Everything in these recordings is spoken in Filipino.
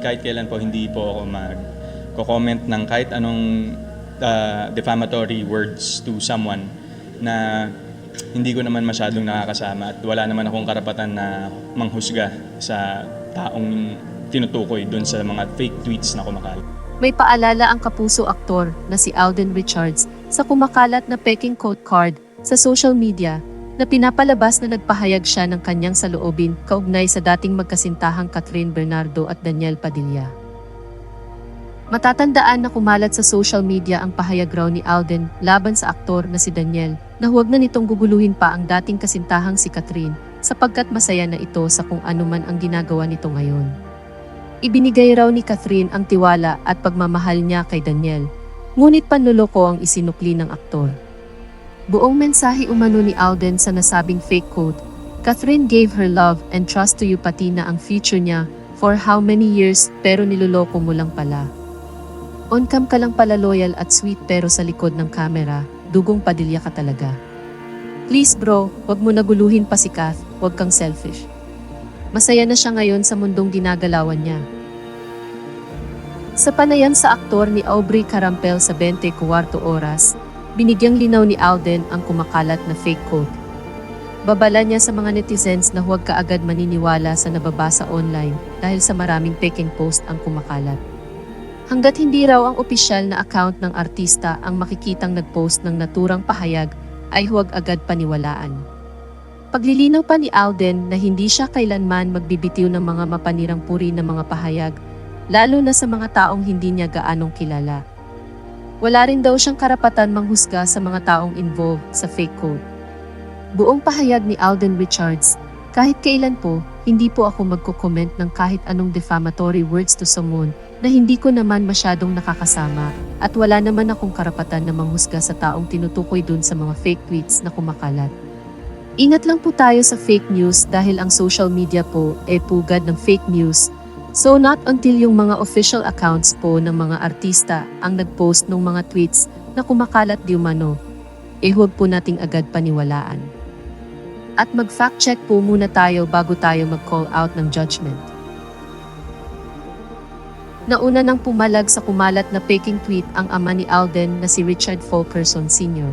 kahit kailan po hindi po ako mag-comment ng kahit anong defamatory words to someone na hindi ko naman masyadong nakakasama at wala naman akong karapatan na manghusga sa taong tinutukoy doon sa mga fake tweets na kumakalat. May paalala ang kapuso aktor na si Alden Richards sa kumakalat na peking quote card sa social media na pinapalabas na nagpahayag siya ng kanyang saloobin kaugnay sa dating magkasintahang Catherine Bernardo at Daniel Padilla. Matatandaan na kumalat sa social media ang pahayag raw ni Alden laban sa aktor na si Daniel na huwag na nitong guguluhin pa ang dating kasintahang si Catherine sapagkat masaya na ito sa kung ano man ang ginagawa nito ngayon. Ibinigay raw ni Catherine ang tiwala at pagmamahal niya kay Daniel, ngunit panluloko ang isinukli ng aktor. Buong mensahe umano ni Alden sa nasabing fake quote, Catherine gave her love and trust to you pati na ang future niya for how many years pero niloloko mo lang pala. On cam ka lang pala loyal at sweet pero sa likod ng camera, dugong Padilla ka talaga. Please bro, wag mo naguluhin pa si Kath, wag kang selfish. Masaya na siya ngayon sa mundong ginagalawan niya. Sa panayam sa aktor ni Aubrey Carampel sa 24 Oras, binigyang linaw ni Alden ang kumakalat na fake quote. Babala niya sa mga netizens na huwag kaagad maniniwala sa nababasa online dahil sa maraming peking post ang kumakalat. Hanggat hindi raw ang opisyal na account ng artista ang makikitang nagpost ng naturang pahayag, ay huwag agad paniwalaan. Paglilinaw pa ni Alden na hindi siya kailanman magbibitiw ng mga mapanirang puri ng mga pahayag, lalo na sa mga taong hindi niya gaanong kilala. Wala rin daw siyang karapatan manghusga sa mga taong involved sa fake quote. Buong pahayag ni Alden Richards, kahit kailan po, hindi po ako magko-comment ng kahit anong defamatory words to someone na hindi ko naman masyadong nakakasama at wala naman akong karapatan na manghusga sa taong tinutukoy dun sa mga fake tweets na kumakalat. Ingat lang po tayo sa fake news dahil ang social media po ay pugad ng fake news. So not until yung mga official accounts po ng mga artista ang nagpost ng mga tweets na kumakalat di umano, huwag po nating agad paniwalaan. At mag-fact check po muna tayo bago tayo mag-call out ng judgment. Nauna nang pumalag sa kumalat na peking tweet ang ama ni Alden na si Richard Fulkerson Sr.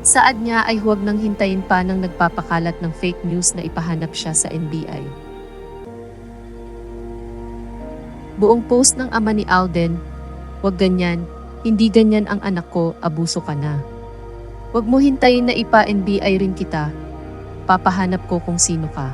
Saad niya ay huwag nang hintayin pa ng nagpapakalat ng fake news na ipahanap siya sa NBI. Buong post ng ama ni Alden, "Wag ganyan, hindi ganyan ang anak ko, abuso ka na. Wag mo hintayin na ipa-NBI rin kita, papahanap ko kung sino ka."